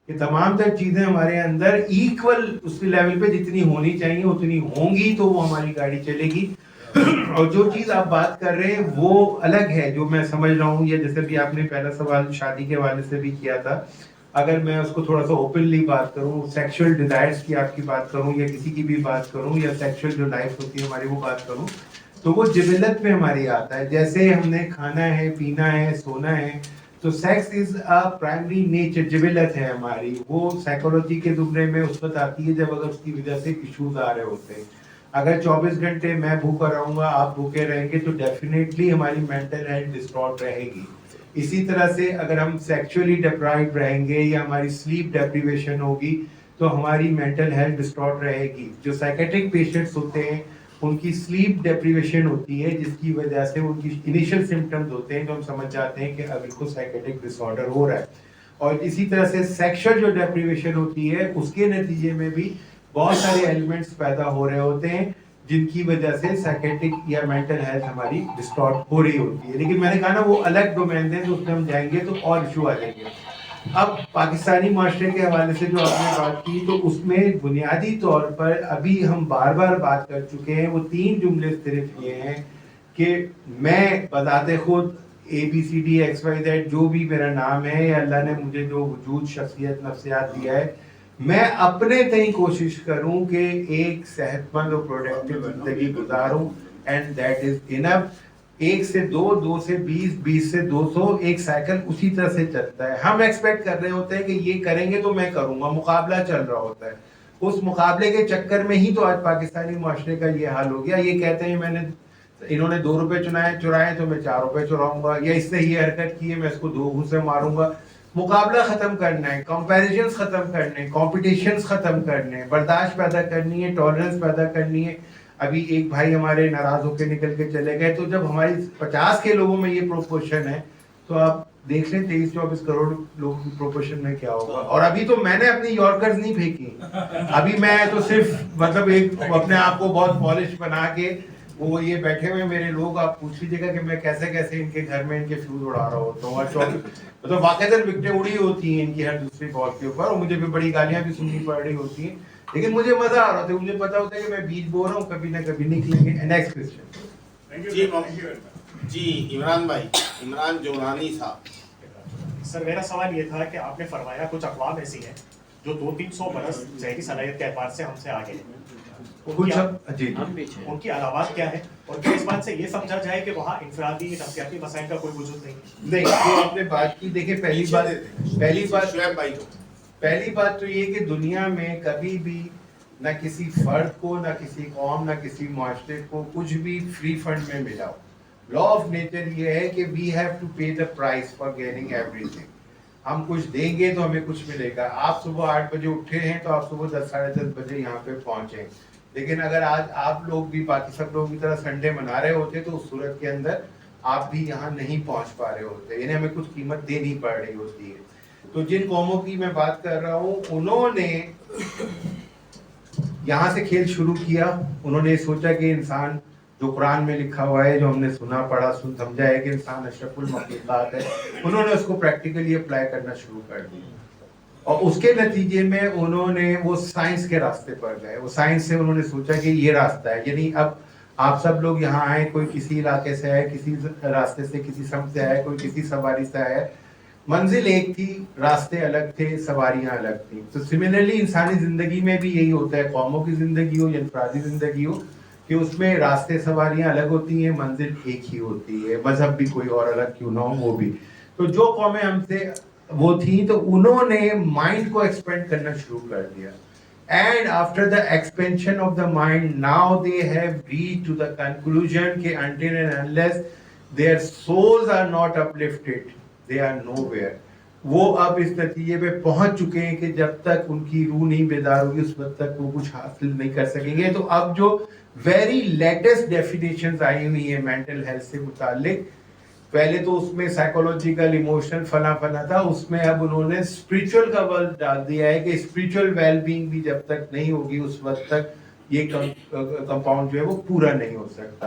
کہ تمام تر چیزیں ہمارے اندر ایکول اس لیول پہ جتنی ہونی چاہیے اتنی ہوں گی تو وہ ہماری گاڑی چلے گی. اور جو چیز آپ بات کر رہے ہیں وہ الگ ہے جو میں سمجھ رہا ہوں, یا جیسے بھی آپ نے پہلا سوال شادی کے حوالے سے بھی کیا تھا, اگر میں اس کو تھوڑا سا اوپنلی بات کروں, سیکشل ڈیزائرز کی آپ کی بات کروں یا کسی کی بھی بات کروں یا سیکشل جو لائف ہوتی ہے ہماری وہ بات کروں, تو وہ جبلت میں ہماری آتا ہے. جیسے ہم نے کھانا ہے, پینا ہے, سونا ہے, تو sex is a primary nature, جبلت ہے ہماری. وہ سائیکولوجی کے زمرے میں اس وقت آتی ہے جب اگر اس کی وجہ سے ایشوز آ رہے ہوتے ہیں. اگر 24 گھنٹے میں بھوکا رہوں گا, آپ بھوکے رہیں گے, تو ڈیفینیٹلی ہماری مینٹل ہیلتھ ڈسٹارٹ رہے گی. اسی طرح سے اگر ہم سیکچولی ڈپرائیوڈ رہیں گے یا ہماری سلیپ ڈیپریویشن ہوگی تو ہماری مینٹل ہیلتھ ڈسٹارٹ رہے گی. جو سائیکیٹرک پیشنٹس ہوتے ہیں ان کی سلیپ ڈیپریویشن ہوتی ہے, جس کی وجہ سے ان کی انیشل سمٹمز ہوتے ہیں تو ہم سمجھ جاتے ہیں کہ اب ان کو سائیکیٹرک ڈس آرڈر ہو رہا ہے. اور اسی طرح سے سیکشل جو ڈیپریویشن ہوتی ہے اس کے نتیجے میں بھی بہت سارے ایلیمنٹس پیدا ہو رہے ہوتے ہیں جن کی وجہ سے سائیکیٹرک یا مینٹل ہیلتھ ہماری ڈسٹارٹ ہو رہی ہوتی ہے. لیکن میں نے کہا نا وہ الگ ڈومین ہے, تو اس میں ہم جائیں گے تو اور ایشو آ جائیں گے. اب پاکستانی معاشرے کے حوالے سے جو آپ نے بات کی تو اس میں بنیادی طور پر ابھی ہم بار بار بات کر چکے ہیں, وہ 3 جملے صرف یہ ہیں کہ میں بذات خود ABCDXYZ جو بھی میرا نام ہے یا اللہ نے مجھے جو وجود شخصیت نفسیات دیا ہے, میں اپنے تئیں کوشش کروں کہ ایک صحت مند اور پروڈکٹیو زندگی گزاروں, اینڈ دیٹ از انف. 1 سے 2, 2 سے 20, 20 سے 200, ایک سائیکل اسی طرح سے چلتا ہے. ہم ایکسپیکٹ کر رہے ہوتے ہیں کہ یہ کریں گے تو میں کروں گا, مقابلہ چل رہا ہوتا ہے. اس مقابلے کے چکر میں ہی تو آج پاکستانی معاشرے کا یہ حال ہو گیا. یہ کہتے ہیں انہوں نے 2 روپے چرائے تو میں 4 روپے چراؤں گا, یا اس نے یہ حرکت کی ہے میں اس کو 2 گھوسے ماروں گا. مقابلہ ختم کرنا ہے, کمپیریزنس ختم کرنے, کمپٹیشنز ختم کرنے, برداشت پیدا کرنی ہے, ٹالرنس پیدا کرنی ہے. ابھی ایک بھائی ہمارے ناراض ہو کے نکل کے چلے گئے, تو جب ہماری 50 کے لوگوں میں یہ پروپورشن ہے تو آپ دیکھ لیں 23-24 کروڑ لوگوں کی پروپورشن میں کیا ہوگا. اور ابھی تو میں نے اپنی یارکرز نہیں پھینکی, ابھی میں تو صرف مطلب ایک اپنے آپ کو بہت پالش بنا کے, وہ یہ بیٹھے ہوئے میرے لوگ, آپ پوچھ لیجیے گا کہ میں کیسے کیسے ان کے گھر میں ان کے فیوز اڑا رہا ہوتا ہوں. اور مطلب واقعی وکٹیں اڑی ہوتی ہیں ان کی ہر دوسری بال کے اوپر, اور مجھے بھی بڑی گالیاں بھی سننی پڑ رہی ہوتی ہیں, لیکن مجھے مزہ آ رہا تھا. مجھے پتا ہوتا ہے کہ میں بیج بو رہا ہوں, کبھی نہ کبھی نکلیں گے. Next question. جی عمران بھائی, عمران جولانی صاحب. سر میرا سوال یہ تھا کہ آپ نے فرمایا کچھ اقوام ایسی ہیں جو 200-300 برس ذہنی صلاحیت کے اعتبار سے ہم سے آگے ہیں, ان کی علامات کیا ہے, اور کیا اس بات سے یہ سمجھا جائے کہ وہاں انفرادی نفسیاتی مسائل کا کوئی وجود نہیں؟ جو آپ نے بات کی, دیکھیں پہلی بات تو یہ کہ دنیا میں کبھی بھی نہ کسی فرد کو, نہ کسی قوم, نہ کسی معاشرے کو کچھ بھی فری فنڈ میں ملا ہو. لا آف نیچر یہ ہے کہ we have to pay the price for gaining everything. ہم کچھ دیں گے تو ہمیں کچھ ملے گا. آپ صبح 8 بجے اٹھے ہیں تو آپ صبح 10 ساڑھے 10 بجے یہاں پہ پہنچے, لیکن اگر آج آپ لوگ بھی باقی سب لوگ کی طرح سنڈے منا رہے ہوتے تو اس صورت کے اندر آپ بھی یہاں نہیں پہنچ پا رہے ہوتے, یعنی ہمیں کچھ قیمت دینی پڑ رہی ہوتی ہے. تو جن قوموں کی میں بات کر رہا ہوں, انہوں نے یہاں سے کھیل شروع کیا. انہوں نے سوچا کہ انسان جو قرآن میں لکھا ہوا ہے, جو ہم نے سنا پڑھا سمجھا ہے کہ انسان اشرف المخلوقات ہے, انہوں نے اس کو پریکٹیکلی اپلائی کرنا شروع کر دیا. اور اس کے نتیجے میں انہوں نے وہ سائنس کے راستے پر گئے. وہ سائنس سے انہوں نے سوچا کہ یہ راستہ ہے, یعنی اب آپ سب لوگ یہاں آئے, کوئی کسی علاقے سے آئے, کسی راستے سے, کسی سمت سے آئے, کوئی کسی سواری سے آئے, منزل ایک تھی, راستے الگ تھے, سواریاں الگ تھیں. تو سملرلی انسانی زندگی میں بھی یہی ہوتا ہے, قوموں کی زندگی ہو یا انفرادی زندگی ہو, کہ اس میں راستے سواریاں الگ ہوتی ہیں, منزل ایک ہی ہوتی ہے, مذہب بھی کوئی اور الگ کیوں نہ ہو وہ بھی. تو جو قومیں ہم سے وہ تھیں تو انہوں نے مائنڈ کو ایکسپینڈ کرنا شروع کر دیا. And after the expansion of the mind, now they have reached to the conclusion کہ until and unless their souls are not uplifted, they are nowhere. وہ اب اس نتیجے پہ پہنچ چکے ہیں کہ جب تک ان کی روح نہیں بیدار ہوگی اس وقت تک وہ کچھ حاصل نہیں کر سکیں گے. تو اب جو ویری لیٹسٹ ڈیفینیشنز آئی ہوئی ہیں مینٹل ہیلتھ سے متعلق, پہلے تو اس میں سائیکولوجیکل ایموشنل فلاں تھا, اس میں اب انہوں نے اسپریچول کا ورڈ ڈال دیا ہے کہ اسپریچول ویل بینگ بھی جب تک نہیں ہوگی اس وقت تک یہ کمپاؤنڈ جو ہے وہ پورا نہیں ہو سکتا.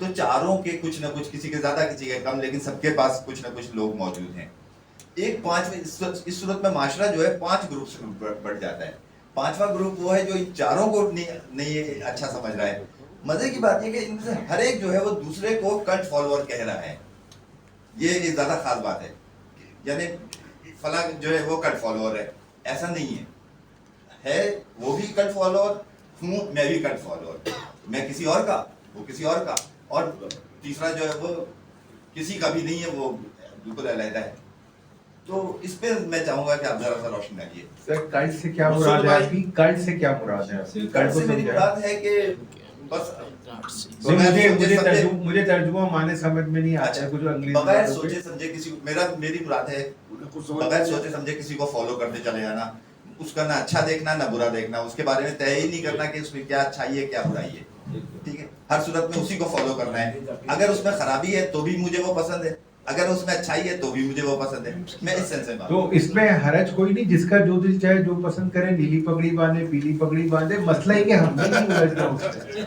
تو چاروں کے کچھ نہ کچھ، کسی کے زیادہ کسی کے کم، لیکن سب کے پاس کچھ نہ کچھ لوگ موجود ہیں. ایک پانچویں، اس صورت میں معاشرہ جو ہے 5 گروپ سے بڑھ جاتا ہے. 5واں گروپ وہ ہے جو ان چاروں کو نہیں اچھا سمجھ رہا ہے. مزے کی بات یہ کہ ان سے ہر ایک جو ہے وہ دوسرے کو کلٹ فالوور کہہ رہا ہے. یہ زیادہ خاص بات ہے. یعنی فلاں جو ہے وہ کلٹ فالوور ہے، ایسا نہیں ہے وہ بھی کلٹ فالوور ہوں، میں بھی کلٹ فالوور، میں کسی اور کا، وہ کسی اور کا، اور تیسرا جو ہے وہ کسی کا بھی نہیں ہے، وہ بالکل علیحدہ ہے. تو اس پہ میں چاہوں گا کہ آپ ذرا سا روشنی ڈالیے. سر کلٹ سے کیا مراد ہے آپ کی؟ کلٹ سے کیا مراد ہے؟ کلٹ سے میری مراد ہے کہ بس مجھے ترجمہ معنی سمجھ میں نہیں آتا ہے، کچھ انگریزی بغیر سوچے سمجھے کسی میری مراد ہے بغیر سوچے سمجھے کسی کو فالو کرتے چلے جانا، اس کا نہ اچھا دیکھنا نہ برا دیکھنا، اس کے بارے میں طے ہی نہیں کرنا کہ اس میں کیا اچھائی ہے کیا برائی ہے. ٹھیک ہے، ہر صورت میں اسی کو فالو کرنا ہے. اگر اس میں خرابی ہے تو بھی مجھے وہ پسند ہے، اگر اس میں اچھائی ہے تو بھی مجھے وہ پسند ہے. میں اس سینس میں تو اس میں حرج کوئی نہیں، جس کا جو دل چاہے جو پسند کرے، نیلی پگڑی باندھے پیلی پگڑی باندھے. مسئلہ ہی کہ ہم نے نہیں الجھنا اس سے.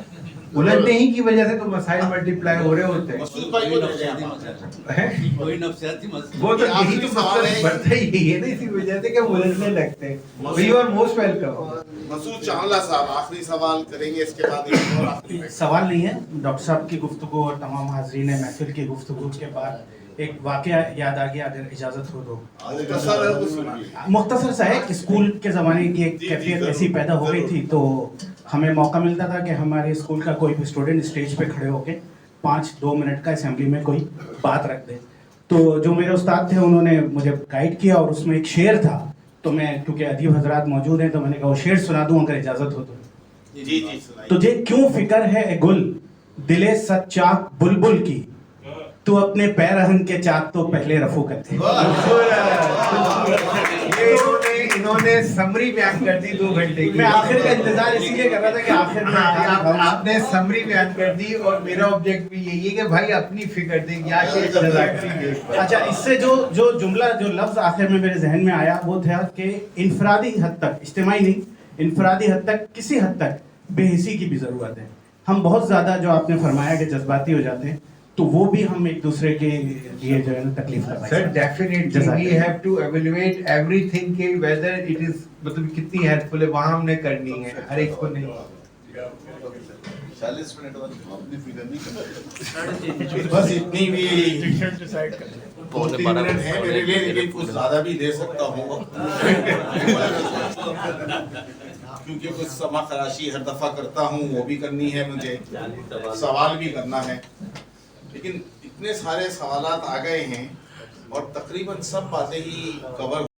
الجھنے ہی کی وجہ سے تو مسائل ملٹیپلائی ہو رہے ہوتے ہیں. مسعود بھائی کو دے دیں آپ. کوئی نفسیاتی مسئلہ وہ تو یہی تو مسئلہ بڑھتا ہی یہی ہے نا، اسی وجہ سے کہ الجھنے لگتے ہیں. You are most welcome. Masood Chawla صاحب آخری سوال کریں گے، اس کے بعد ایک اور آخری سوال نہیں ہے. ڈاکٹر صاحب کی گفتگو اور تمام حاضرین محفل کی گفتگو کے بعد ایک واقعہ یاد آ گیا، اگر اجازت ہو تو. مختصر سا ہے کہ اسکول کے زمانے کی ایک کیفیت ایسی پیدا ہو گئی تھی، تو ہمیں موقع ملتا تھا کہ ہمارے اسکول کا کوئی بھی اسٹوڈنٹ اسٹیج پہ کھڑے ہو کے 5-2 منٹ کا اسمبلی میں کوئی بات رکھ دے. تو جو میرے استاد تھے انہوں نے مجھے گائیڈ کیا، اور اس میں ایک شعر تھا. تو میں کیونکہ ادیب حضرات موجود ہیں تو میں نے کہا وہ شعر سنا دوں اگر اجازت ہو تو. جی تجھے کیوں فکر ہے اے گل دلے ست چاک بلبل کی، تو اپنے پیرہن کے چاک تو پہلے رفو کرتے. انہوں نے سمری بیان کر دی 2 گھنٹے کی. میں آخر کا انتظار اسی لیے کر رہا تھا کہ آخر میں آپ نے سمری بیان کر دی، اور میرا آبجیکٹ بھی یہی ہے کہ بھائی اپنی فکر دیں یا کہ اچھا اس سے جو جملہ جو لفظ آخر میں میرے ذہن میں آیا وہ تھا کہ انفرادی حد تک، اجتماعی نہیں، انفرادی حد تک کسی حد تک بے حسی کی بھی ضرورت ہے. ہم بہت زیادہ جو آپ نے فرمایا کہ جذباتی ہو جاتے ہیں، تو وہ بھی ہم ایک دوسرے کے لیے جو ہے نا تکلیف کا باعث. Sir definitely we have to evaluate everything کہ ویدر اٹ از مطلب کتنی ہیلپ فل ہے، وہاں ہم نے کرنی ہے، ہر ایک کو نہیں. 40 منٹ اور اپنی فکر نہیں. بس اتنی بھی 2-3 منٹ ہے میرے لیے، لیکن کچھ زیادہ بھی دے سکتا ہوں کیونکہ کچھ سما خراشی ہر دفعہ کرتا ہوں، وہ بھی کرنی ہے مجھے، سوال بھی کرنا ہے. لیکن اتنے سارے سوالات آ گئے ہیں اور تقریباً سب باتیں ہی کور